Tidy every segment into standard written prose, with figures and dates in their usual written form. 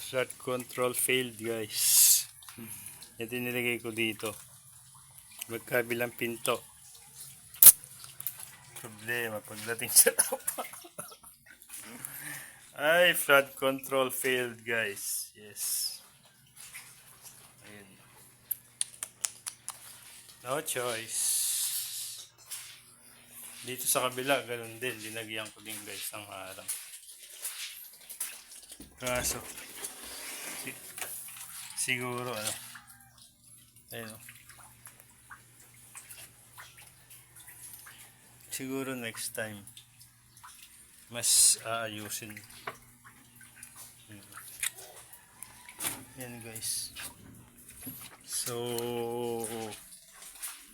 Flood control failed, guys. Ito nilagay ko dito. Magkabilang pinto. Problema pagdating sa tapa. Ay, flood control failed, guys. Yes. Ayun. No choice. Dito sa kabila, ganun din. Linagyan ko din, guys, ng harang. Kaso, siguro, ano. Ayun. Siguro next time, mas aayusin. Yan, guys. So,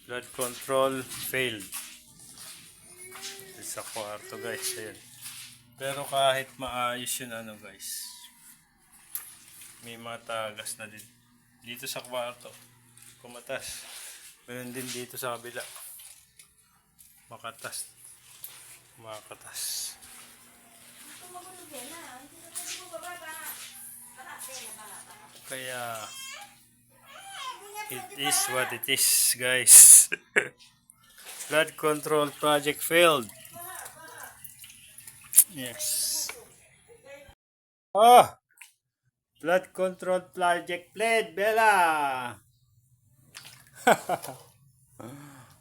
flood control failed. Sa kwarto, guys. Ayan. Pero kahit maayos yun, ano, guys, may matagas na din dito sa kwarto. Kumatas. Meron din dito sa kabila. Makatas. Kaya it is what it is, guys. Flood control project failed. Yes. Oh! Flood control project failed, Bella!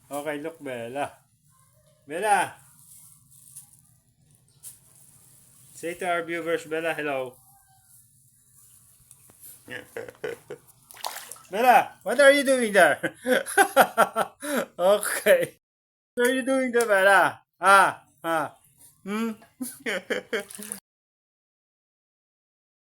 Okay, look, Bella. Bella! Say to our viewers, Bella, hello. Bella, what are you doing there? Okay. What are you doing there, Bella? Hmm?